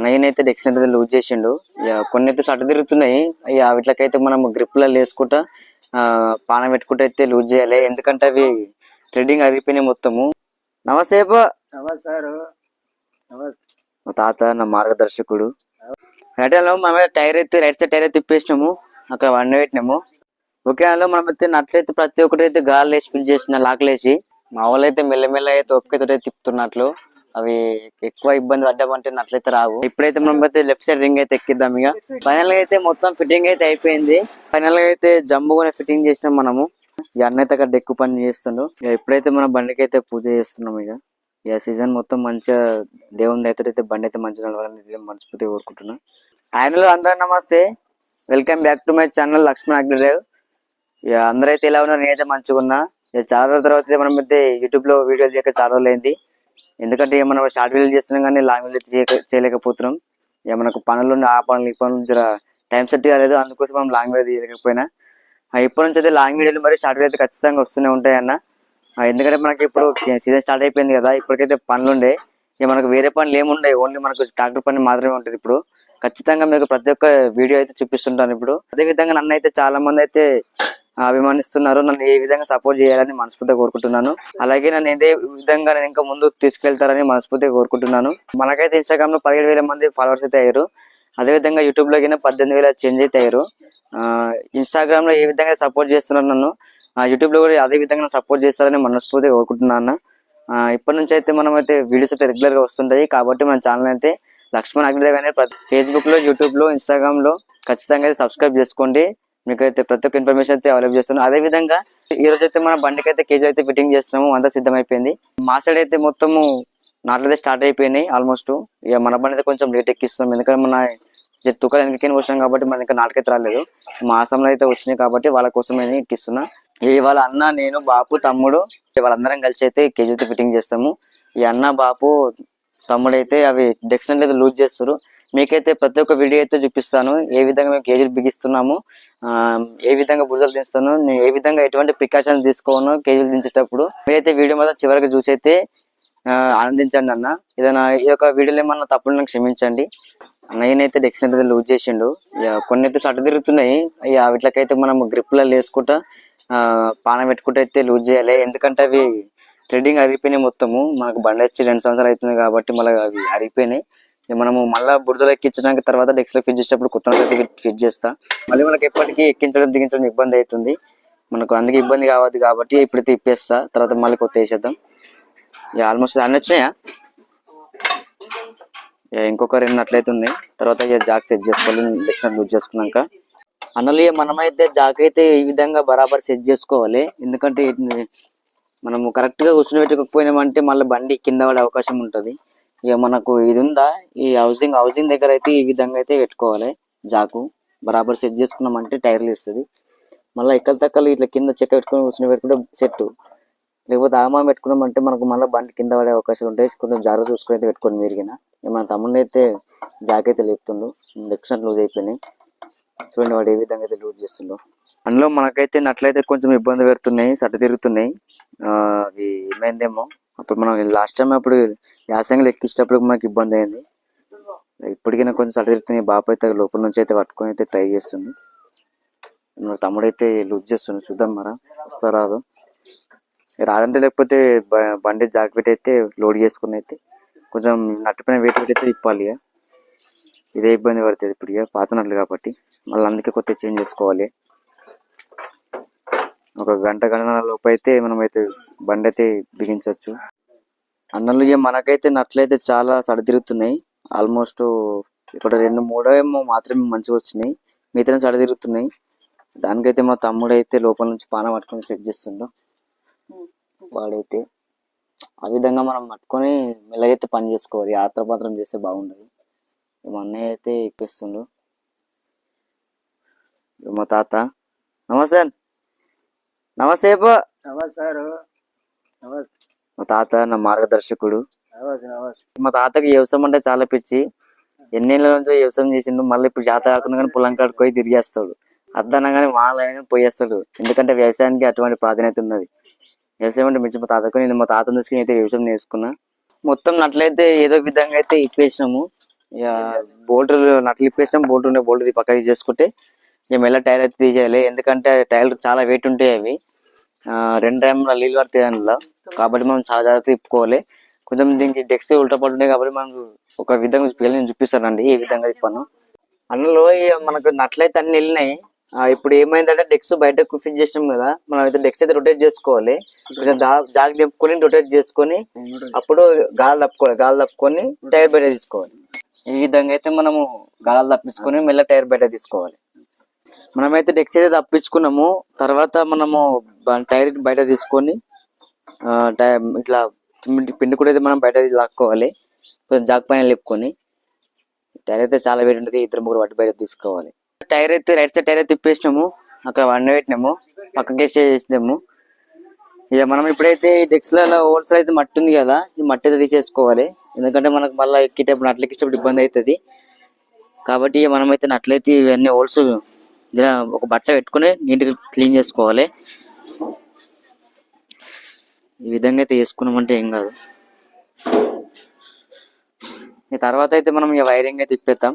నేనైతే డెక్స్ని అయితే లూజ్ చేసిండు. ఇక కొన్ని అయితే సట తిరుగుతున్నాయి. ఇక వీటికైతే మనం గ్రిప్లలో వేసుకుంటా పాన పెట్టుకుంటూ అయితే లూజ్ చేయాలి, ఎందుకంటే అవి థ్రెడ్డింగ్ అరిగిపోయినాయి మొత్తము. నమస్తే మా తాత నా మార్గదర్శకుడు. రైట్లో మనం టైర్ అయితే రైట్ సైడ్ టైర్ అయితే తిప్పేసినాము, అక్కడ వండ పెట్టినాము. ఓకే అందులో మనం అయితే నట్లయితే ప్రతి ఒక్కటి అయితే గాలి వేసి ఫిల్ చేసిన లాక్లేసి మా వాళ్ళు అయితే మెల్లమెల్ల అయితే ఒక్కతో తిప్పుతున్నట్లు. అవి ఎక్కువ ఇబ్బంది పడ్డామంటే నట్లయితే రావు. ఇప్పుడైతే మనం అయితే లెఫ్ట్ సైడ్ రింగ్ అయితే ఎక్కిద్దాం. ఇక ఫైనల్ గా అయితే మొత్తం ఫిట్టింగ్ అయితే అయిపోయింది. ఫైనల్ గా అయితే జంబుగానే ఫిట్టింగ్ చేసినాం మనము. ఇక అన్నైతే అక్కడ ఎక్కువ పని చేస్తుండు. ఇక ఇప్పుడైతే మన బండికి అయితే పూజ చేస్తున్నాం. ఇక సీజన్ మొత్తం మంచిగా దేవుని అయితే బండి అయితే మంచిగా నడవాలని మనస్ఫూర్తిగా కోరుకుంటున్నాం. ఆయనలో అందరూ నమస్తే, welcome back to my channel Lakshman Agnidev. ఇక అందరైతే ఎలా ఉన్నారు, నేనైతే మంచిగా ఉన్నా. ఇక చాలా రోజుల తర్వాత మనం అయితే యూట్యూబ్ లో వీడియోలు చేయక చాలా రోజులు అయింది. ఎందుకంటే మనం షార్ట్ వీడియోలు చేస్తున్నాం కానీ లాంగ్ వీడియో చేయలేకపోతున్నాం. ఇక మనకు పనులు ఆ పనులు ఈ పనులు జర టైం సెట్ కాలేదు, అందుకోసం మనం లాంగ్ వీడియో తీయలేకపోయినా. ఇప్పటి నుంచి అయితే లాంగ్ వీడియోలు మరి షార్ట్ వీడియో అయితే ఖచ్చితంగా వస్తూనే ఉంటాయన్న. ఎందుకంటే మనకి ఇప్పుడు సీజన్ స్టార్ట్ అయిపోయింది కదా, ఇప్పటికైతే పనులు ఉండే. ఇక మనకు వేరే పనులు ఏముండే, ఓన్లీ మనకు ట్రాక్టర్ పని మాత్రమే ఉంటుంది. ఇప్పుడు ఖచ్చితంగా మీకు ప్రతి ఒక్క వీడియో అయితే చూపిస్తుంటాను. ఇప్పుడు అదే విధంగా నన్ను అయితే చాలా మంది అయితే అభిమానిస్తున్నారు. నన్ను ఏ విధంగా సపోర్ట్ చేయాలని మనస్ఫూర్తిగా కోరుకుంటున్నాను. అలాగే నన్ను ఇదే విధంగా నేను ఇంకా ముందు తీసుకెళ్తారని మనస్ఫూర్తిగా కోరుకుంటున్నాను. మనకైతే ఇన్స్టాగ్రామ్ లో 17,000 మంది ఫాలోవర్స్ అయితే అయ్యారు. అదే విధంగా యూట్యూబ్ లో 18,000 చేంజ్ అయితే అయ్యారు. ఇన్స్టాగ్రామ్ లో ఏ విధంగా సపోర్ట్ చేస్తున్నారు నన్ను, యూట్యూబ్ లో కూడా అదే విధంగా సపోర్ట్ చేస్తారని మనస్ఫూర్తిగా కోరుకుంటున్నాను. ఇప్పటి నుంచి అయితే మనం అయితే వీడియోస్ అయితే రెగ్యులర్ గా వస్తుంటాయి. కాబట్టి మన ఛానల్ అయితే లక్ష్మణ్ అగ్నిదేవ్ అనే ఫేస్బుక్ లో, యూట్యూబ్ లో, ఇన్స్టాగ్రామ్ లో ఖచ్చితంగా అయితే సబ్స్క్రైబ్ చేసుకోండి. మీకు అయితే ప్రతి ఒక్క ఇన్ఫర్మేషన్ అయితే అవైలబుల్ చేస్తున్నాం. అదే విధంగా ఈ రోజు అయితే మన బండికి అయితే కేజీ అయితే ఫిట్టింగ్ చేస్తున్నాము, అంతా సిద్ధమైపోయింది. మా సైడ్ అయితే మొత్తము నాట్లయితే స్టార్ట్ అయిపోయినాయి ఆల్మోస్ట్. ఇక మన బండి అయితే కొంచెం లేట్ ఎక్కిస్తున్నాం, ఎందుకంటే మన తుకాలు వెనకైనా వచ్చినాం కాబట్టి మన ఇంకా నాటకైతే రాలేదు. మా ఆసంలో అయితే వచ్చినాయి కాబట్టి వాళ్ళ కోసమే ఎక్కిస్తున్నా. వాళ్ళ అన్న, నేను, బాపు, తమ్ముడు వాళ్ళందరం కలిసి అయితే కేజీ అయితే ఫిట్టింగ్ చేస్తాము. ఈ అన్న, బాపు, తమ్ముడు అయితే అవి డెక్స్టెంట్ అయితే లూజ్ చేస్తారు. మీకైతే ప్రతి ఒక్క వీడియో అయితే చూపిస్తాను, ఏ విధంగా మేము కేజీలు బిగిస్తున్నాము, ఏ విధంగా బురదలు దించుతాను, నేను ఏ విధంగా ఎటువంటి ప్రికాషన్స్ తీసుకోను కేజీలు దించేటప్పుడు. మీరైతే వీడియో మాత్రం చివరికి చూసి అయితే ఆనందించండి అన్న. ఏదైనా ఈ యొక్క వీడియోలో ఏమన్నా తప్పులు నాకు క్షమించండి. నేనైతే డెక్స్టెంట్ అయితే లూజ్ చేసిండు. కొన్ని అయితే సట తిరుగుతున్నాయి. వీటికైతే మనం గ్రిప్లలో వేసుకుంటా పాన పెట్టుకుంటూ అయితే లూజ్ చేయాలి, ఎందుకంటే అవి థ్రెడ్డింగ్ అరిగిపోయినాయి మొత్తము. మనకు బండి వచ్చి 2 సంవత్సరాలు అవుతుంది కాబట్టి మళ్ళీ అవి అరిగిపోయినాయి. మనము మళ్ళీ బురదలో ఎక్కించడానికి తర్వాత డెక్స్ లో ఫిట్ చేసేటప్పుడు కొత్త ఫిట్ చేస్తా. మళ్ళీ మనకి ఎప్పటికీ ఎక్కించడం దిగించడం ఇబ్బంది అవుతుంది మనకు, అందుకే ఇబ్బంది కావద్దు కాబట్టి ఇప్పుడైతే ఇప్పేస్తా, తర్వాత మళ్ళీ కొత్త వేసేద్దాం. ఆల్మోస్ట్ అన్ని వచ్చినాయా, ఇంకొక 2 అట్లయితే ఉన్నాయి. తర్వాత జాక్ సెట్ చేసుకోవాలి డెక్స్ లూజ్ చేసుకున్నాక. అన్నలు మనమైతే జాక్ అయితే ఈ విధంగా బరాబర్ సెట్ చేసుకోవాలి, ఎందుకంటే మనము కరెక్ట్ గా కూర్చుని పెట్టుకోకపోయినామంటే మళ్ళీ బండి కింద పడే అవకాశం ఉంటది. ఇక మనకు ఇది ఉందా, ఈ హౌసింగ్ దగ్గర అయితే ఈ విధంగా అయితే పెట్టుకోవాలి. జాకు బరాబర్ సెట్ చేసుకున్నామంటే టైర్లు ఇస్తుంది. మళ్ళీ ఎక్కల తక్కలు ఇట్లా కింద చెక్క పెట్టుకుని కూర్చుని పెట్టుకుంటే సెట్, లేకపోతే ఆమాం పెట్టుకున్నామంటే మనకు మళ్ళీ బండి కింద పడే అవకాశాలు ఉంటాయి. కొంచెం జాగ్రత్త చూసుకుని అయితే పెట్టుకోండి మీరుగిన. మన తమ్ముడిని అయితే జాక్ అయితే లేపుతుండు, డెక్స్టెంట్ లూజ్ అయిపోయినాయి. చూడండి వాడు ఏ విధంగా అయితే లూజ్ చేస్తుండో. అందులో మనకైతే నట్లయితే కొంచెం ఇబ్బంది పెడుతున్నాయి, సట తిరుగుతున్నాయి. అవి ఏమైందేమో అప్పుడు మనం లాస్ట్ టైం అప్పుడు యాసంగిలు ఎక్కించేటప్పుడు మనకి ఇబ్బంది అయింది. ఇప్పటికైనా కొంచెం సట తిరుగుతున్నాయి. బాపు అయితే లోపల నుంచి అయితే పట్టుకొని అయితే ట్రై చేస్తుంది. మన తమ్ముడు అయితే లూజ్ చేస్తుంది, చూద్దాం మరా వస్తా రాదు. రాదంటే లేకపోతే బండి జాక్ పెట్టి అయితే లోడ్ చేసుకుని అయితే కొంచెం నట్టుపైన వెయిట్ పెట్టి అయితే ఇప్పాలి. ఇదే ఇబ్బంది పడుతుంది ఇప్పుడు, పాత నట్లు కాబట్టి. మళ్ళీ అందుకే కొత్త చేంజ్ చేసుకోవాలి. ఒక గంట లోపు అయితే మనమైతే బండి అయితే బిగించవచ్చు. అన్నలు మనకైతే నట్లయితే చాలా సడ తిరుగుతున్నాయి. ఆల్మోస్ట్ ఇక్కడ 2-3 ఏమో మాత్రమే మంచిగా వచ్చినాయి, మిగతా సడ తిరుగుతున్నాయి. దానికైతే మా తమ్ముడు అయితే లోపల నుంచి పాన పట్టుకొని సెట్ చేస్తుండో. వాడైతే ఆ విధంగా మనం పట్టుకొని మెల్లగైతే పని చేసుకోవాలి, ఆత్రపాత్రం చేస్తే బాగుండదు. మా అన్నయ్య అయితే ఎక్కిస్తుండు. మా తాత నమస్తే నమస్తే మా తాత నా మార్గదర్శకుడు. మా తాతకి వ్యవసాయం అంటే చాలా పిచ్చి. ఎన్నేళ్ళ నుంచో వ్యవసాయం చేసిండు. మళ్ళీ ఇప్పుడు జాత కాకుండా కానీ పొలం కాడికి పోయి తిరిగేస్తాడు. అద్దనగానే వాళ్ళని పోయేస్తాడు, ఎందుకంటే వ్యవసాయానికి అటువంటి ప్రాధాన్యత ఉన్నది. వ్యవసాయం అంటే మించి మా తాతకు, నేను మా తాతను చూసుకుని అయితే వ్యవసాయం నేర్చుకున్నా. మొత్తం నట్లయితే ఏదో విధంగా అయితే ఇప్పేసినాము. ఇక బోల్ట్ నట్లు ఇప్పేస్తాం, బోల్ట్ ఉండే బోల్ట్ పక్కకి చేసుకుంటే ఇక మెల్ల టైర్ అయితే తీసేయాలి. ఎందుకంటే టైర్లు చాలా వెయిట్ ఉంటాయి అవి. 2 టైంలో నీళ్ళు పడతాయి అందులో, కాబట్టి మనం చాలా జాగ్రత్త తిప్పుకోవాలి. కొంచెం దీనికి డెక్స్ ఉల్టా పడుతున్నాయి కాబట్టి మనం ఒక విధంగా నేను చూపిస్తానండి ఏ విధంగా తిప్పాను. అందులో మనకు నట్లయితే అన్ని వెళ్ళినాయి. ఇప్పుడు ఏమైందంటే డెక్స్ బయటకు ఫిట్ చేసినాం కదా, మనం అయితే డెక్స్ అయితే రొటేట్ చేసుకోవాలి. కొంచెం జాగ్ నింపుకొని రొటేట్ చేసుకొని అప్పుడు గాలి తప్పుకొని టైర్ బయట తీసుకోవాలి. ఈ విధంగా అయితే మనము గాలి తప్పించుకొని మెల్ల టైర్ బయట తీసుకోవాలి. మనమైతే డెక్స్ అయితే తప్పించుకున్నాము. తర్వాత మనము టైర్ బయట తీసుకొని ఇట్లా పిండి కూడా అయితే మనం బయట లాక్కోవాలి. కొంచెం జాగ్ పైన లేపుకొని టైర్ అయితే చాలా వెయిట్ ఉంటుంది, 2-3 వాటి బయట తీసుకోవాలి. టైర్ అయితే రైట్ సైడ్ టైర్ అయితే తిప్పేసినాము, అక్కడ పెట్టినాము, పక్కకి చేసినాము. ఇక మనం ఇప్పుడైతే ఈ డెక్స్ లలో హోల్స్ అయితే మట్టి ఉంది కదా, ఈ మట్టి అయితే తీసేసుకోవాలి. ఎందుకంటే మనకు మళ్ళీ ఎక్కేటప్పుడు నట్లు ఎక్కేటప్పుడు ఇబ్బంది అవుతుంది. కాబట్టి మనమైతే నట్లయితే ఇవన్నీ హోల్స్ ఒక బట్ట పెట్టుకుని నీట్గా క్లీన్ చేసుకోవాలి. ఈ విధంగా అయితే చేసుకున్నామంటే ఏం కాదు. ఈ తర్వాత అయితే మనం ఇక వైరింగ్ అయితే తిప్పేద్దాం.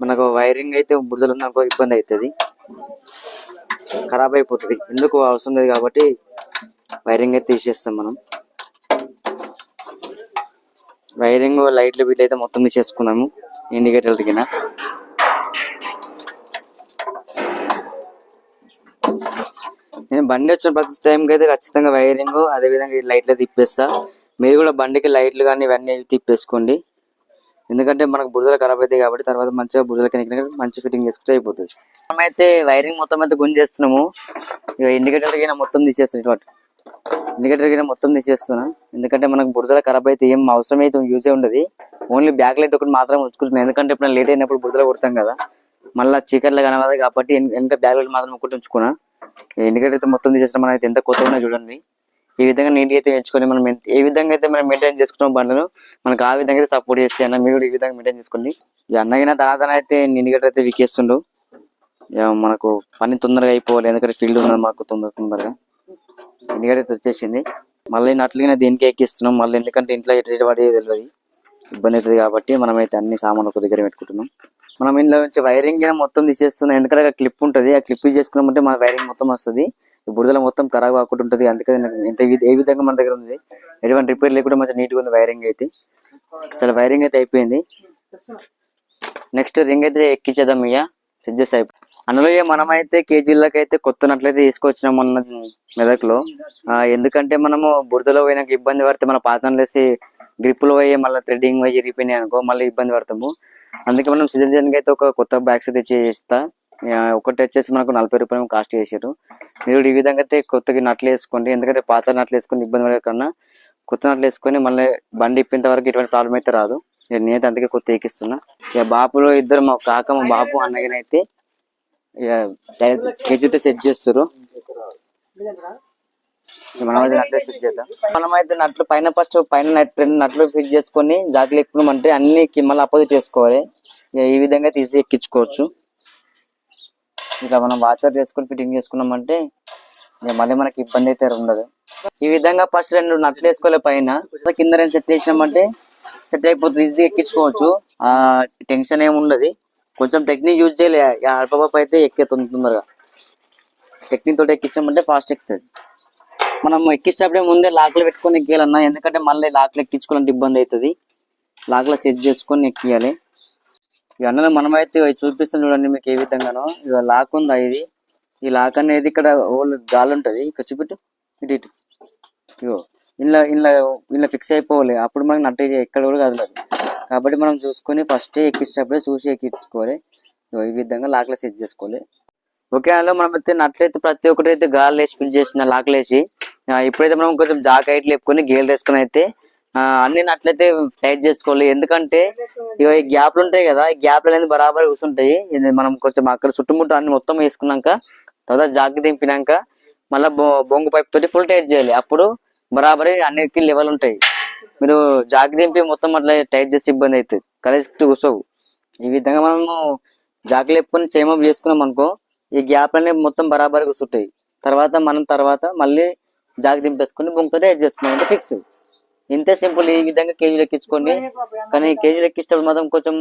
మనకు వైరింగ్ అయితే బురదలు ఉన్నప్పుడు ఇబ్బంది అవుతుంది, ఖరాబ్ అయిపోతుంది. ఎందుకు అవసరం లేదు కాబట్టి వైరింగ్ అయితే తీసేస్తాం మనం. వైరింగ్ లైట్లు వీటి అయితే మొత్తం తీసేసుకున్నాము, ఇండికేటర్ దిగిన. నేను బండి వచ్చిన ప్రతి టైంకి అయితే ఖచ్చితంగా వైరింగ్ అదే విధంగా లైట్లు తిప్పేస్తా. మీరు కూడా బండికి లైట్లు కానీ ఇవన్నీ తిప్పేసుకోండి. ఎందుకంటే మనకు బురదలు ఖరాబ్ అవుతాయి కాబట్టి తర్వాత మంచిగా బురదలకి మంచి ఫిట్టింగ్ చేసుకుంటే అయిపోతుంది. మనమైతే వైరింగ్ మొత్తం అయితే గుంజేస్తున్నాము. ఇక ఇండికేటర్ గిన మొత్తం తీసేస్తున్నాం, ఇటు ఇండికేటర్ గిన మొత్తం తీసేస్తున్నాం. ఎందుకంటే మనకు బురదలు ఖరాబ్ అయితే ఏం అవసరం అయితే యూజే ఉండదు. ఓన్లీ బ్యాక్ లైట్ ఒకటి మాత్రం ఉంచుకుంటున్నాం. ఎందుకంటే ఇప్పుడు లేట్ అయినప్పుడు బురదలు కొడతాం కదా, మళ్ళీ చీకట్లో కనబడదు కాబట్టి వెనక బ్యాక్ లైట్ మాత్రం ఒకటి ఉంచుకున్నా. ఇండికేటర్ అయితే మొత్తం తీసేస్తాం. మనం అయితే ఎంత కొత్తగా ఉన్నాయి చూడండి. ఈ విధంగా నీట్ అయితే ఎంచుకొని మనం ఏ విధంగా అయితే మనం మెయింటైన్ చేసుకుంటాం బండ్లను, మనకు ఆ విధంగా అయితే సపోర్ట్ చేస్తే అన్న మీరు కూడా ఈ విధంగా మెయింటైన్ చేసుకోండి. ఈ అన్నగిన తర్వాత అయితే ఇండికేటర్ అయితే వీకేస్తుండు. మనకు పని తొందరగా అయిపోవాలి, ఎందుకంటే ఫీల్డ్ ఉన్నది మాకు తొందరగా. ఇండికేటర్ అయితే వచ్చేసింది. మళ్ళీ నట్లుగా దీనికి ఎక్కిస్తున్నాం మళ్ళీ, ఎందుకంటే ఇంట్లో ఎటు పడేది తెలియదు, ఇబ్బంది అవుతుంది కాబట్టి మనమైతే అన్ని సామాన్లు ఒక దగ్గర పెట్టుకుంటున్నాం. మనం ఇంట్లో నుంచి వైరింగ్ మొత్తం తీసేస్తున్నాం. ఎందుకంటే క్లిప్ ఉంటుంది, ఆ క్లిప్ చేసుకున్నామంటే మన వైరింగ్ మొత్తం వస్తుంది. బురదలో మొత్తం ఖరాబ్ కాకుండా ఉంటుంది. అందుకని ఎంత ఏ విధంగా మన దగ్గర ఉంది, ఎటువంటి రిపేర్ లేకుండా మంచిగా నీట్గా ఉంది వైరింగ్ అయితే. చాలా వైరింగ్ అయితే అయిపోయింది. నెక్స్ట్ రింగ్ అయితే ఎక్కించేద్దాం. ఇక సెట్ చేసి అయిపోయి అందులో మనమైతే కేజీలకి అయితే కొత్త నట్లయితే తీసుకొచ్చినాం మొన్న మెదక్లో. ఎందుకంటే మనము బురదలో పోయినాక ఇబ్బంది పడితే మన పాతలు వేసి గ్రిప్పులు పోయి మళ్ళీ థ్రెడ్డింగ్ పోయి రిపేర్ అనుకో మళ్ళీ ఇబ్బంది పడతాము. అందుకే మనం సీజన్ అయితే ఒక కొత్త బ్యాగ్స్ అయితే చేస్తా. ఒకటి వచ్చేసి మనకు 40 రూపాయలు కాస్ట్ చేసారు. మీరు ఈ విధంగా అయితే కొత్తగా నట్లు వేసుకోండి. ఎందుకంటే పాత నట్లు వేసుకొని ఇబ్బంది పడే కన్నా కొత్త నట్లు వేసుకొని మళ్ళీ బండి ఇప్పేంత వరకు ఎటువంటి ప్రాబ్లం అయితే రాదు. నేనైతే అందుకే కొత్త ఎక్కిస్తున్నా. ఇక బాపులో ఇద్దరు మా కాక మా బాపు అన్నగానైతే ఇక కేజీ అయితే సెట్ చేస్తారు. మనమైతే నట్లు సెట్ చేద్దాం. మనమైతే నట్లు పైన ఫస్ట్ పైన 2 నట్లు ఫిట్ చేసుకొని జాకెట్లు ఎక్కువ అంటే అన్ని మళ్ళీ అపోజిట్ చేసుకోవాలి. ఈ విధంగా అయితే ఈజీ ఎక్కించుకోవచ్చు. ఇట్లా మనం వాచర్ చేసుకొని ఫిట్టింగ్ చేసుకున్నామంటే మళ్ళీ మనకి ఇబ్బంది అయితే ఉండదు. ఈ విధంగా ఫస్ట్ 2 నట్లు వేసుకోవాలి పైన, కింద 2 సెట్ చేసినామంటే సెట్ అయిపోతుంది, ఈజీగా ఎక్కించుకోవచ్చు. టెన్షన్ ఏమి ఉండదు. కొంచెం టెక్నిక్ యూజ్ చేయాలి. అల్పపాప అయితే ఎక్కేస్తుంది తొందరగా. టెక్నిక్ తోటి ఎక్కించామంటే ఫాస్ట్ ఎక్కుతుంది. మనం ఎక్కించేటప్పుడే ముందే లాక్లు పెట్టుకొని ఎక్కియాలన్నా, ఎందుకంటే మళ్ళీ లాక్లు ఎక్కించుకోవాలంటే ఇబ్బంది అవుతుంది. లాక్లో సెట్ చేసుకొని ఎక్కియాలి. ఇక అన్నలో మనమైతే చూపిస్తాం చూడండి మీకు ఏ విధంగానో. ఇక లాక్ ఉందా ఇది, ఈ లాక్ అనేది ఇక్కడ ఓల్ గాలి ఉంటుంది, ఇక్కడ చూపెట్టు ఇటు ఇటు. ఇగో ఇలా ఫిక్స్ అయిపోవాలి, అప్పుడు మనకి నట్టు ఎక్కడ కూడా కదలదు. కాబట్టి మనం చూసుకొని ఫస్ట్ ఎక్కించేటప్పుడే చూసి ఎక్కించుకోవాలి. ఈ విధంగా లాక్లో సెట్ చేసుకోవాలి. ఓకే, అందులో మనం అయితే నట్లయితే ప్రతి ఒక్కటి అయితే గాలి వేసి ఫిల్ చేసిన లాక్లు వేసి ఇప్పుడైతే మనం కొంచెం జాక్ హైట్ లేపుకొని గేలు వేసుకొని అయితే అన్ని నట్లయితే టైట్ చేసుకోవాలి. ఎందుకంటే ఇక ఈ గ్యాప్లు ఉంటాయి కదా, ఈ గ్యాప్లు అనేది బరాబర్ కూర్చుంటాయి. ఇది మనం కొంచెం అక్కడ చుట్టుముట్టు అన్ని మొత్తం వేసుకున్నాక తర్వాత జాక్ దింపినాక మళ్ళీ బొంగు పైప్ తోటి ఫుల్ టైట్ చేయాలి. అప్పుడు బరాబరి అన్నిటికీ లెవెల్ ఉంటాయి. మీరు జాక్ దింపి మొత్తం అట్లా టైట్ చేసి ఇబ్బంది అవుతుంది, కరెక్ట్ కూర్చోవు. ఈ విధంగా మనము జాక్ లేపుకొని చేయమప్ చేసుకున్నాం అనుకో, ఈ గ్యాప్ అనేవి మొత్తం బరాబర్ కూర్చుంటాయి. తర్వాత మళ్ళీ జాక్ దింపేసుకుని బొంగుతో టైట్ చేసుకున్నాం అంటే ఫిక్స్. ఇంతే సింపుల్. ఈ విధంగా కేజీలు ఎక్కించుకోండి. కానీ కేజీలు ఎక్కించేటప్పుడు మాత్రం కొంచెం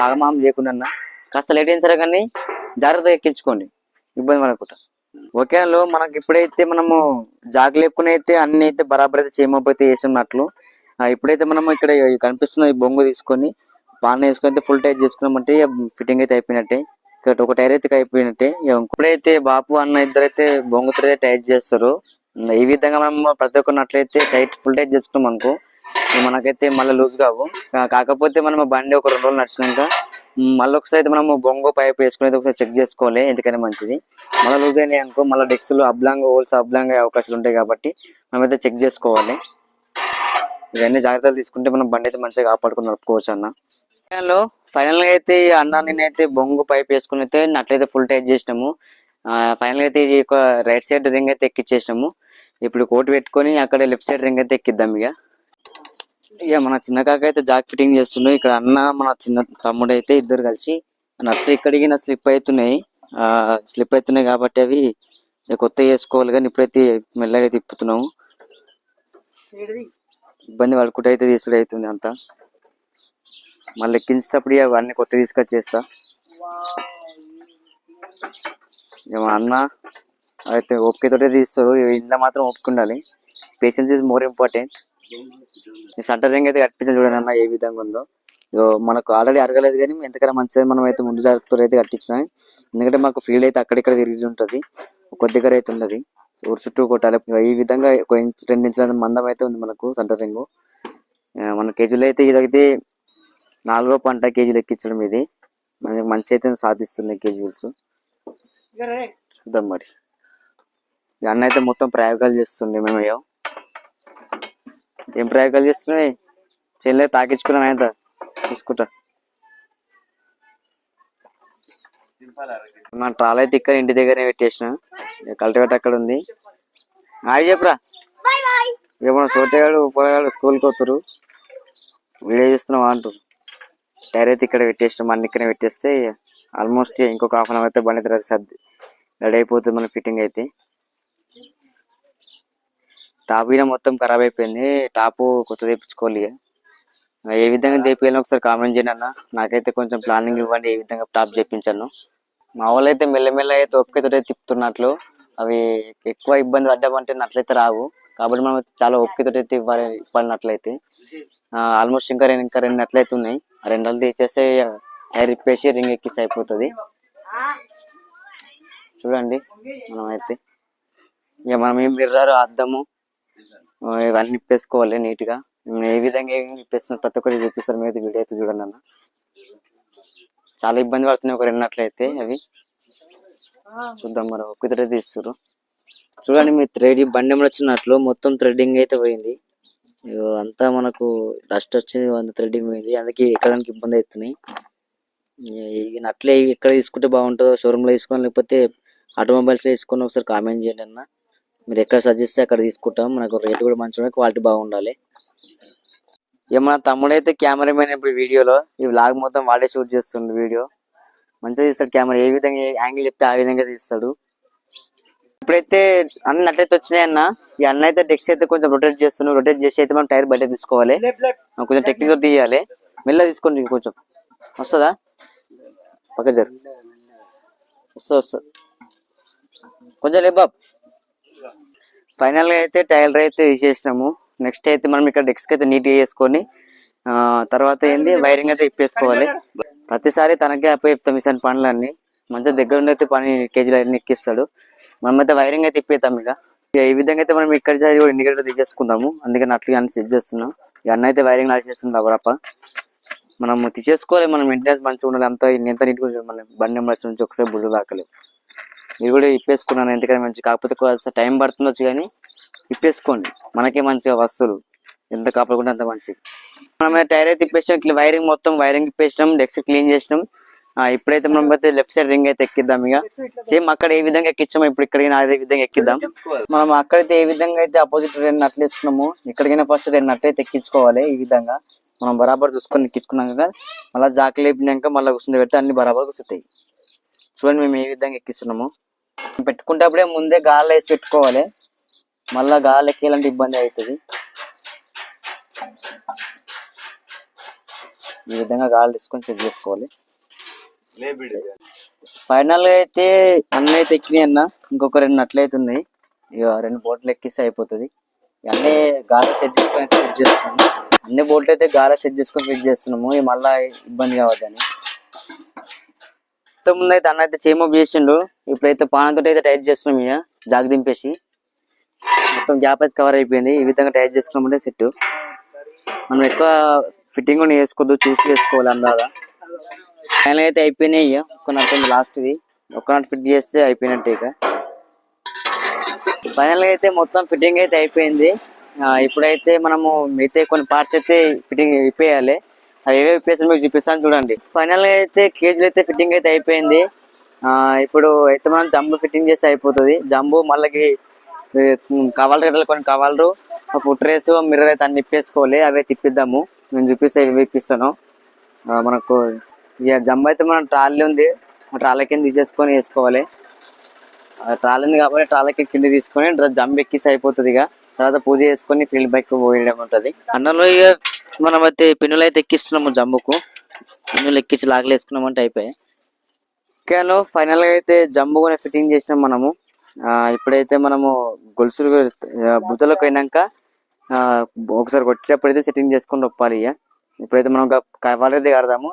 ఆగమాగం చేయకుండా కాస్త లేట్ అయిన సరే కానీ జాగ్రత్తగా ఎక్కించుకోండి, ఇబ్బంది పడకుండా. ఓకేలో మనకి ఇప్పుడైతే మనము జాగ్ లేపుకుని అయితే అన్ని అయితే బరాబర్ అయితే చేయమపోతే వేసినట్లు. ఇప్పుడైతే మనం ఇక్కడ కనిపిస్తున్న ఈ బొంగు తీసుకొని పాన్ వేసుకొని అయితే ఫుల్ టైట్ చేసుకున్నామంటే ఫిట్టింగ్ అయితే అయిపోయినట్టే. ఒక టైర్ అయితే అయిపోయినట్టే. ఇప్పుడైతే బాపు అన్న ఇద్దరైతే బొంగుతో టైట్ చేస్తారు. ఈ విధంగా మనం ప్రతి ఒక్కరినట్లయితే టైట్ ఫుల్ టైట్ చేసుకున్నాం అనుకో మనకైతే మళ్ళీ లూజ్ కావు. కాకపోతే మనం బండి ఒక 2 రోజులు నడిచినాక మళ్ళీ ఒకసారి అయితే మనం బొంగు పైప్ వేసుకుని అయితే ఒకసారి చెక్ చేసుకోవాలి, ఎందుకని మంచిది. మళ్ళీ లూజ్ అయినాయి అనుకో మళ్ళీ డెక్స్లు అబ్లాంగ్ హోల్స్ అబ్లాంగ్ అయ్యే అవకాశాలు ఉంటాయి కాబట్టి మనమైతే చెక్ చేసుకోవాలి. ఇవన్నీ జాగ్రత్తలు తీసుకుంటే మనం బండి అయితే మంచిగా కాపాడుకుని నడుపుకోవచ్చు అన్న. ఫైనల్ గా అయితే అన్న నేనైతే బొంగు పైప్ వేసుకుని అయితే నట్లయితే ఫుల్ టైట్ చేసినాము. ఫైనల్ గా అయితే ఈ రైట్ సైడ్ రింగ్ అయితే ఎక్కిచ్చేసినాము. ఇప్పుడు కోట్ పెట్టుకొని అక్కడ లెఫ్ట్ సైడ్ రింగ్ అయితే ఎక్కిద్దాం. ఇక మన చిన్న కాక అయితే జాక్ ఫిట్టింగ్ చేస్తున్నాం. ఇక్కడ అన్న మన చిన్న తమ్ముడు అయితే ఇద్దరు కలిసి నట్లు ఇక్కడికి స్లిప్ అవుతున్నాయి కాబట్టి అవి కొత్త వేసుకోవాలి. కానీ ఇప్పుడైతే మెల్లగా తిప్పుతున్నాము. ఇబ్బంది పడుకుంటే అయితే తీసుడు అవుతుంది అంతా. మళ్ళీ ఎక్కించేటప్పుడు అవన్నీ కొత్త తీసుకొచ్చేస్తా. మా అన్న అయితే ఓపికతోటే తీస్తారు. ఇంట్లో మాత్రం ఓపిక ఉండాలి. Patience is more important. Centre ring అయితే కట్టించాను చూడండి అన్న ఏ విధంగా ఉందో. మనకు ఆల్రెడీ అరగలేదు కానీ ఎంతకైనా మంచిది మనం అయితే ముందు జాగ్రత్తతో అయితే కట్టించినా. ఎందుకంటే మాకు ఫీల్డ్ అయితే అక్కడిక్కడ తిరిగి ఉంటుంది, కొద్ది దగ్గర అయితే ఉండదు. ఊరు చుట్టూ కొట్టాలి. ఈ విధంగా 2 ఇంచుల మందం అయితే ఉంది మనకు సెంటర్ రింగ్. మన కేజీలు అయితే ఇదైతే 4వ పంట కేజీలు ఎక్కించడం. ఇది మనకి మంచి అయితే సాధిస్తున్నాయి కేజీల్స్. చూద్దాం మరి. అన్న అయితే మొత్తం ప్రయోగాలు చేస్తుండే. మేము ఏం ప్రయోగాలు చేస్తున్నాయి చెల్లె తాకించుకున్నాను అయితే చూసుకుంటా. మన ట్రాల్ అయితే ఇక్కడ ఇంటి దగ్గరనే పెట్టేసిన. కల్టివేట్ అక్కడ ఉంది. ఆడి చెప్పురా ఏమన్నా సోటగాడు పొలగాడు స్కూల్కి వస్తారు వీడియో చేస్తున్నాం అంటారు. టైర్ అయితే ఇక్కడ పెట్టేసినాం. అన్ని ఇక్కడనే పెట్టేస్తే ఆల్మోస్ట్ ఇంకొక హాఫ్ అన్ అవర్ అయితే బండి రెడీ అయిపోతుంది మన ఫిట్టింగ్ అయితే. టాప్ అయినా మొత్తం ఖరాబ్ అయిపోయింది. టాప్ కొత్త తెప్పించుకోవాలి. ఏ విధంగా చేయాలని ఒకసారి కామెంట్ చేయండి అన్న. నాకైతే కొంచెం ప్లానింగ్ ఇవ్వండి ఏ విధంగా టాప్ చేయించాను. మా వాళ్ళు అయితే మెల్లమెల్ల అయితే ఓపికతో తిప్పుతున్నట్లు. అవి ఎక్కువ ఇబ్బంది పడ్డామంటే నట్లయితే రావు కాబట్టి మనం చాలా ఓపికతో అయితే ఇవ్వనట్లయితే ఆల్మోస్ట్ ఇంకా 2 నట్లయితే ఉన్నాయి. ఆ 2 నట్లు తీసేస్తే టైర్ ఇప్పేసి రింగ్ ఎక్కిస్తే అయిపోతుంది. చూడండి మనం అయితే ఇక మనం ఏం మిర్రర్ అద్దము ఇవన్నీ ఇప్పేసుకోవాలి నీట్ గా. ఏ విధంగా ఇప్పేస్తున్న ప్రతి ఒక్కరికి చూపిస్తారు. మీద వీడియో అయితే చూడండి అన్న. చాలా ఇబ్బంది పడుతున్నాయి ఒక 2 నట్లయితే అవి. చూద్దాం మరి ఒక్కటే తీస్తారు. చూడండి మీ బండి వచ్చినట్లు మొత్తం థ్రెడ్డింగ్ అయితే పోయింది. అంతా మనకు డస్ట్ వచ్చింది, అంత థ్రెడ్డింగ్ పోయింది. అందుకే ఎక్కడానికి ఇబ్బంది అవుతున్నాయి. ఈ నట్లే ఎక్కడ తీసుకుంటే బాగుంటుందో షోరూమ్ లో తీసుకోవాలి లేకపోతే ఆటోమొబైల్స్ తీసుకొని ఒకసారి కామెంట్ చేయండి అన్న. మీరు ఎక్కడ సజెస్ట్ అక్కడ తీసుకుంటాం. మనకు రేట్ కూడా మంచిగా క్వాలిటీ బాగుండాలి. ఏమన్నా తమ్ముడైతే కెమెరామెన్ ఇప్పుడు వీడియోలో ఈ వ్లాగ్ మొత్తం వాడే షూట్ చేస్తుండు. వీడియో మంచిగా తీస్తాడు. కెమెరా ఏ విధంగా యాంగిల్ చెప్తే ఆ విధంగా తీస్తాడు. ఇప్పుడైతే అన్ని నట్లయితే వచ్చినాయి అన్న. ఈ అన్న అయితే డెక్స్ అయితే కొంచెం రొటేట్ చేస్తున్నాడు. రొటేట్ చేసి అయితే మనం టైర్ బయట తీసుకోవాలి. కొంచెం టెక్నిక్ తీయాలి. మెల్ల తీసుకోండి. కొంచెం వస్తుందా పక్క జరు వస్తుంది కొంచెం లేబాబ్. ఫైనల్ గా అయితే టైలర్ అయితే తీసేసినాము. నెక్స్ట్ అయితే మనం ఇక్కడ డెస్క్ అయితే నీట్ గా చేసుకొని తర్వాత ఏంది వైరింగ్ అయితే ఇప్పేసుకోవాలి. ప్రతిసారి తనకే అప్పచెప్తాం ఇసాని పనులన్నీ. మంచిగా దగ్గర ఉండి అయితే పని కేజీలు అన్ని ఎక్కిస్తాడు. మనమైతే వైరింగ్ అయితే ఇప్పేద్దాం. ఇక ఈ విధంగా అయితే మనం ఇక్కడ కూడా ఇండికేటర్ తీసేసుకుందాము. అందుకని అట్లా అన్ని సెట్ చేస్తున్నాం. ఇక అన్న అయితే వైరింగ్ లాగా చేస్తుంది రబ్బరప్ప. మనం తీసేసుకోవాలి. మనం మెయింటెనెన్స్ మంచిగా ఉండాలి. అంతా ఎంత నీట్గా మనం బండి నెంబర్ నుంచి ఒకసారి బుర్ర దాకలేదు. ఇది కూడా ఇప్పేసుకున్నాను ఎందుకంటే మంచి. కాకపోతే టైం పడుతుండొచ్చు కానీ ఇప్పేసుకోండి. మనకే మంచిగా వస్తువులు ఎంత కాపాడుకుంటే అంత మంచిది. మనం టైర్ అయితే ఇప్పేసినాం. ఇట్లా వైరింగ్ మొత్తం వైరింగ్ ఇప్పేసినాం. డెక్స్ క్లీన్ చేసినాం. ఇప్పుడైతే మనం అయితే లెఫ్ట్ సైడ్ రింగ్ అయితే ఎక్కిద్దాం. ఇక సేమ్ అక్కడ ఏ విధంగా ఎక్కించామో ఇప్పుడు ఇక్కడికైనా అదే విధంగా ఎక్కిద్దాం. మనం అక్కడైతే ఏ విధంగా అయితే అపోజిట్ 2 నట్లు వేసుకున్నాము ఇక్కడికైనా ఫస్ట్ 2 నట్లు అయితే ఎక్కించుకోవాలి. ఈ విధంగా మనం బరాబర్ చూసుకొని ఎక్కించుకున్నాం కదా. మళ్ళీ జాకలు లేపినాక మళ్ళీ కూర్చుని పెడితే అన్ని బరాబర్ కూర్చుతాయి. చూడండి మేము ఏ విధంగా ఎక్కిస్తున్నాము. పెట్టుకుంటేప్పుడే ముందే గాలి వేసి పెట్టుకోవాలి. మళ్ళా గాలి ఎక్కేయాలంటే ఇబ్బంది అవుతుంది. ఈ విధంగా గాలి తీసుకొని సెట్ చేసుకోవాలి. ఫైనల్ గా అయితే అన్నీ అయితే ఎక్కినాయి అన్న, ఇంకొక 2 నట్లు అయితే ఉన్నాయి. ఇక 2 బోట్లు ఎక్కిస్తే అయిపోతుంది. అన్నీ గాలి సెట్ చేసుకొని ఫిట్ చేస్తున్నాము. అన్ని బోట్లు అయితే గాలి సెట్ చేసుకొని ఫిట్ చేస్తున్నాము, ఇక మళ్ళా ఇబ్బంది కావద్దని. ముందు అయితే అన్న అయితే చేమప్ చేసిండు. ఇప్పుడైతే పానంతో అయితే టైట్ చేస్తున్నాం, ఇక జాగ్ దింపేసి మొత్తం గ్యాప్ అయితే కవర్ అయిపోయింది. ఈ విధంగా టైట్ చేసుకున్నామంటే సెట్. మనం ఎక్కువ ఫిట్టింగ్ కూడా వేసుకోవద్దు, చూసి వేసుకోవాలి అందాదా. ఫైనల్ అయితే అయిపోయినాయి. ఇక ఒక్క నట్ లాస్ట్ది, ఒక్క నట్ ఫిట్ చేస్తే అయిపోయినట్టే. ఇక ఫైనల్ గా అయితే మొత్తం ఫిట్టింగ్ అయితే అయిపోయింది. ఇప్పుడైతే మనము మిగతా కొన్ని పార్ట్స్ అయితే ఫిట్టింగ్ ఇప్పేయాలి. అవి ఏవే ఇప్పేసి మీకు చూపిస్తాను చూడండి. ఫైనల్ గా అయితే కేజీలు అయితే ఫిట్టింగ్ అయితే అయిపోయింది. ఇప్పుడు అయితే మనం జంబు ఫిట్టింగ్ చేస్తే అయిపోతుంది. జంబు మళ్ళీ కవలర్ రేట్లు కొన్ని కవలరు, ఫుట్ రేస్, మిర్రర్ అయితే అన్ని ఇప్పేసుకోవాలి. అవే తిప్పిద్దాము, నేను చూపిస్తే ఇవి ఇప్పిస్తాను. మనకు ఇక జంబు అయితే మనం ట్రాలీ ఉంది, ట్రాలీ కింద తీసేసుకొని వేసుకోవాలి. ట్రాలీ ఉంది కాబట్టి ట్రాలీ కింద తీసుకొని జంబు ఎక్కిస్తే అయిపోతుంది. ఇక తర్వాత పూజ చేసుకొని ఫీల్డ్ బైక్ పోయడం ఉంటుంది. అన్నలో ఇక మనం అయితే పిన్నులు అయితే ఎక్కిస్తున్నాము. జంబుకు పిన్నులు ఎక్కించి లాగలు వేసుకున్నామంటే అయిపోయాయి. ఓకేలో ఫైనల్ గా అయితే జంబు కూడా ఫిట్టింగ్ చేసినాం మనము. ఇప్పుడైతే మనము గొలుసులు బుద్ధలకు పోయినాక ఒకసారి కొట్టేటప్పుడు అయితే సెట్టింగ్ చేసుకొని ఒప్పాలి. ఇక ఇప్పుడైతే మనం కవలర్ కడదాము.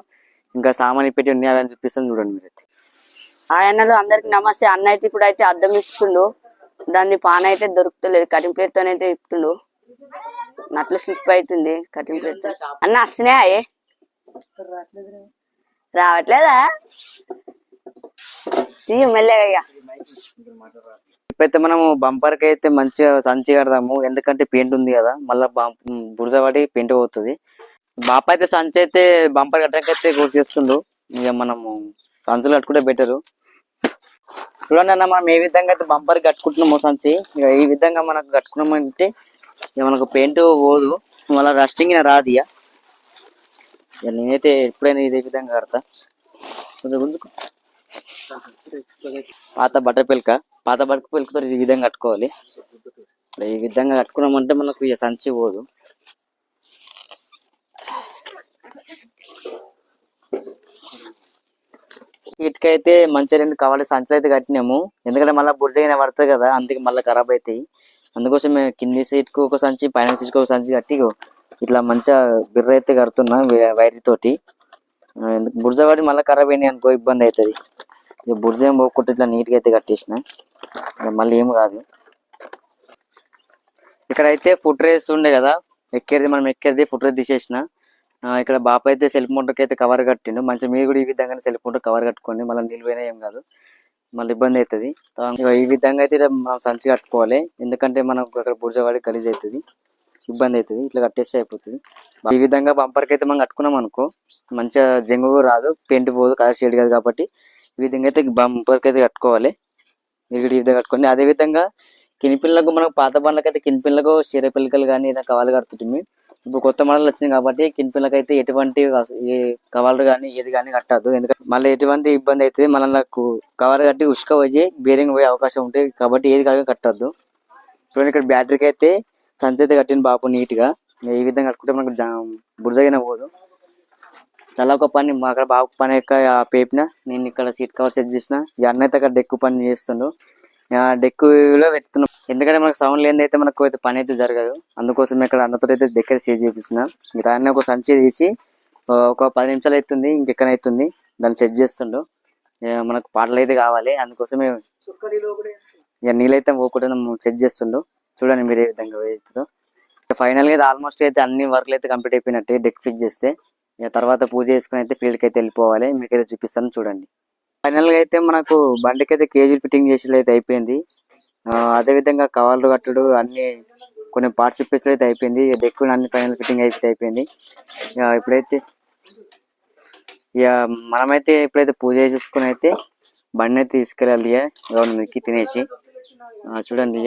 ఇంకా సామాన్ పెట్టి ఉన్నాయి, అవన్నీ చూపిస్తాను చూడండి మీరైతే. ఆయనలో అందరికి నమస్తే. అన్న అయితే ఇప్పుడు అయితే అద్దం ఇస్తుండు, దాన్ని పాన అయితే దొరుకుతలేదు, కటింగ్ ప్లేట్ తోనైతే ఇస్తుండు. నట్లు స్లిప్ అవుతుంది కటింగ్ ప్లేట్ తో. అన్న వస్తున్నాయా? రావట్లేదా? మెల్లగా. ఇప్పుడైతే మనము బంపర్ కి అయితే మంచిగా సంచి కడదాము, ఎందుకంటే పెయింట్ ఉంది కదా, మళ్ళీ బురద పడి పెయింట్ పోతుంది. బాప అయితే సంచి అయితే బంపర్ కట్టకైతే గుర్తు చేస్తుండు. ఇక మనము సంచులు కట్టుకుంటే బెటరు. చూడండి అన్న, మనం ఏ విధంగా అయితే బంపర్ కట్టుకుంటున్నామో సంచి, ఇక ఈ విధంగా మనకు కట్టుకున్నామంటే ఇక మనకు పెయింట్ పోదు, మళ్ళీ రస్టింగ్ రాదు. ఇక నేనైతే ఎప్పుడైనా ఇదే విధంగా కడతా. కొంచెం గుంజుకో. పాత బట్టర్ పిల్కతో ఈ విధంగా కట్టుకోవాలి. ఈ విధంగా కట్టుకున్నామంటే మనకు ఇక సంచి పోదు. వీటికైతే మంచిగా 2 కవర్లు సంచులు అయితే కట్టినాము, ఎందుకంటే మళ్ళీ బుర్జైన పడుతుంది కదా, అందుకే మళ్ళీ ఖరాబ్ అవుతాయి. అందుకోసం మేము కింది సీట్కు ఒక సంచి, పైన సీట్కి ఒక సంచి కట్టి ఇట్లా మంచిగా బిర్ర అయితే కడుతున్నా వైర్ తోటి. బుర్జ పడి మళ్ళీ ఖరాబ్ అయినాయి అనుకో ఇబ్బంది అవుతుంది. ఇక బుర్జ ఏం పోకుండా ఇట్లా నీట్గా అయితే కట్టేసిన, మళ్ళీ ఏం కాదు. ఇక్కడైతే ఫుట్ రేస్ ఉండే కదా, మనం ఎక్కేది ఫుట్ రేస్ తీసేసిన. ఇక్కడ బాప అయితే సెల్ఫ్ మోటార్కి అయితే కవర్ కట్టిండు. మంచిగా మీరు కూడా ఈ విధంగా సెల్ఫ్ మోటార్ కవర్ కట్టుకోండి, మళ్ళీ నీళ్ళు పోయినా ఏం కాదు, మళ్ళీ ఇబ్బంది అవుతుంది. ఈ విధంగా అయితే మనం సంచి కట్టుకోవాలి, ఎందుకంటే మనం అక్కడ బుర్జ పడి గలీజ్ అవుతుంది, ఇబ్బంది అవుతుంది. ఇట్లా కట్టేస్తే అయిపోతుంది. ఈ విధంగా బంపర్కి అయితే మనం కట్టుకున్నాం అనుకో మంచిగా జంగు రాదు, పెయింట్ పోదు, కలర్ షేడ్ కాదు. కాబట్టి ఈ విధంగా అయితే బంపర్కి అయితే కట్టుకోవాలి. మీరు ఈ విధంగా కట్టుకోండి. అదే విధంగా కినిపిల్లకు, మనకు పాత బండ్లకి అయితే కినిపిల్లకు చీర పిల్లకలు కానీ ఏదైనా కవర్లు కడుతుంటే, ఇప్పుడు కొత్త మోడల్ వచ్చింది కాబట్టి కినిపిల్లకు అయితే ఎటువంటి కవర్లు కానీ ఏది కానీ కట్టద్దు, ఎందుకంటే మళ్ళీ ఎటువంటి ఇబ్బంది అవుతుంది. మనకు కవర్ కట్టి ఉసుక పోయి బేరింగ్ పోయే అవకాశం ఉంటుంది, కాబట్టి ఏది కానీ కట్టద్దు. ఇప్పుడు ఇక్కడ బ్యాటరీకి అయితే సంచి అయితే కట్టిన బాపు నీట్ గా. ఈ విధంగా కట్టుకుంటే మనకు బురదగిన పోదు. చాలా ఒక పని అక్కడ బాబు పని పేపిన, నేను ఇక్కడ సీట్ కవర్ సెట్ చేసిన. ఈ అన్న అయితే అక్కడ డెక్కు పని చేస్తుండు, డెక్కులో పెడుతున్నాం. ఎందుకంటే మనకు సౌండ్ లేని అయితే మనకు అయితే పని అయితే జరగదు, అందుకోసం ఇక్కడ అన్నతో అయితే డెక్ అయితే సెట్ చేపిస్తున్నా. దాన్ని ఒక సంచి తీసి ఒక 10 నిమిషాలు అవుతుంది, ఇంకెక్కడ అవుతుంది, దాన్ని సెట్ చేస్తుండు. మనకు పాటలు అయితే కావాలి, అందుకోసమే ఇక నీళ్ళైతే పోకుండా సెట్ చేస్తుండు. చూడండి మీరు ఏ విధంగా అవుతుందో. ఫైనల్ గా ఆల్మోస్ట్ అయితే అన్ని వర్క్లు అయితే కంప్లీట్ అయిపోయినట్టే. డెక్ ఫిక్స్ చేస్తే ఇక తర్వాత పూజ చేసుకుని అయితే ఫీల్డ్కి అయితే వెళ్ళిపోవాలి. మీకైతే చూపిస్తాను చూడండి. ఫైనల్ గా అయితే మనకు బండికి అయితే కేజీలు ఫిట్టింగ్ చేసి అయితే అయిపోయింది. అదే విధంగా కవర్లు కట్టుడు అన్ని కొన్ని పార్ట్స్ ఇప్పేసి అయితే అయిపోయింది. డెక్ అన్ని ఫైనల్ ఫిట్టింగ్ అయితే అయిపోయింది. ఇప్పుడైతే ఇక మనమైతే ఇప్పుడైతే పూజ చేసుకుని అయితే బండి అయితే తీసుకెళ్ళాలి. ఇక తినేసి చూడండి.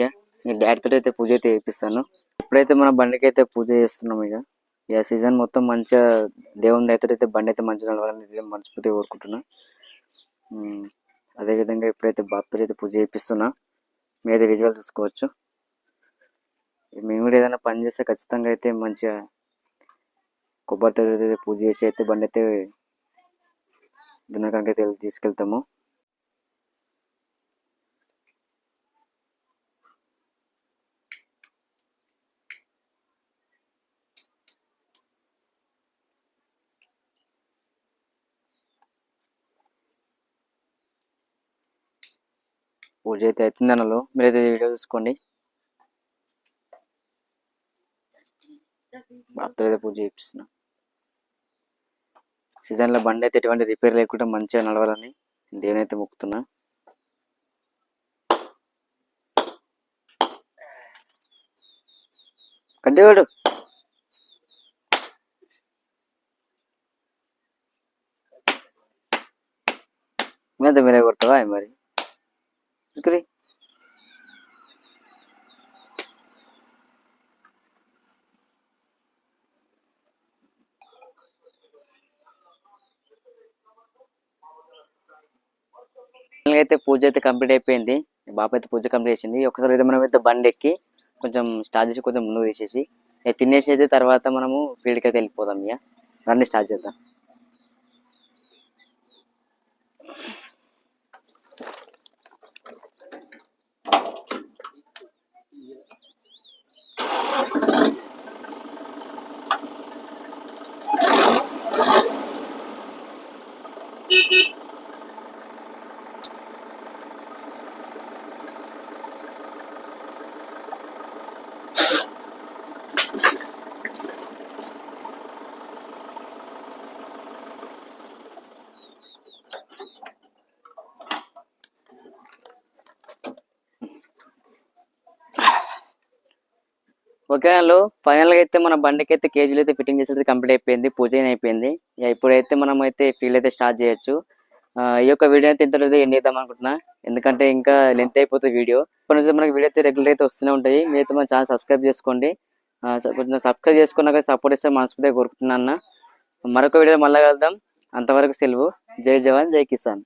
ఇక డాడీతో అయితే పూజ అయితే చేపిస్తాను. ఇప్పుడైతే మన బండికి అయితే పూజ చేస్తున్నాం. ఇక సీజన్ మొత్తం మంచిగా దేవుని అయితే బండి అయితే మంచిగా నడవాలని మనస్ఫూర్తిగా కోరుకుంటున్నా. అదే విధంగా ఇప్పుడైతే బాప్తో అయితే పూజ చేపిస్తున్నా. మీరైతే విజువల్ చూసుకోవచ్చు. మేము కూడా ఏదైనా పని చేస్తే ఖచ్చితంగా అయితే మంచిగా కొబ్బరితో అయితే పూజ చేసి అయితే బండి అయితే దున్నకానికి అయితే తీసుకెళ్తాము. పూజ అయితే అవుతుంది అన్నలో, మీరైతే వీడియో చూసుకోండి. బాబుతో అయితే పూజ చేపిస్తున్నా. సీజన్లో బండి అయితే ఎటువంటి రిపేర్ లేకుండా మంచిగా నడవాలని దేవుని అయితే మొక్కుతున్నా. కంటివాడు మీద మీరే కొడతావా మరి ఇక్కడ అయితే పూజ అయితే కంప్లీట్ అయిపోయింది. బాబు అయితే పూజ కంప్లీట్ చేసింది. ఒకసారి అయితే మనం అయితే బండి ఎక్కి కొంచెం స్టార్ట్ చేసి కొంచెం ముందుకు తీసేసి తినేసి అయితే తర్వాత మనము ఫీల్డ్కి అయితే వెళ్ళిపోదాం. ఇక రండి స్టార్ట్ చేద్దాం. ఓకే వాళ్ళు ఫైనల్ గా అయితే మన బండికి అయితే కేజీలు అయితే ఫిట్టింగ్ చేసేది కంప్లీట్ అయిపోయింది. పూజ అయిపోయింది. ఇక ఇప్పుడైతే మనం అయితే ఫీల్డ్ అయితే స్టార్ట్ చేయొచ్చు. ఈ యొక్క వీడియో అయితే ఇంత ఎండ్ చేద్దాం అనుకుంటున్నా, ఎందుకంటే ఇంకా లెంత్ అయిపోతుంది వీడియో. ఇప్పటి నుంచి మనకి వీడియో అయితే రెగ్యులర్ అయితే వస్తూనే ఉంటాయి. మీరైతే మన ఛానల్ సబ్స్క్రైబ్ చేసుకోండి. కొంచెం సబ్స్క్రైబ్ చేసుకున్నాక సపోర్ట్ ఇస్తే మనస్ఫూర్తిగా కోరుకుంటున్నా అన్న. మరొక వీడియో మళ్ళీ కలుద్దాం. అంతవరకు సెలవు. జై జవాన్ జై కిసాన్.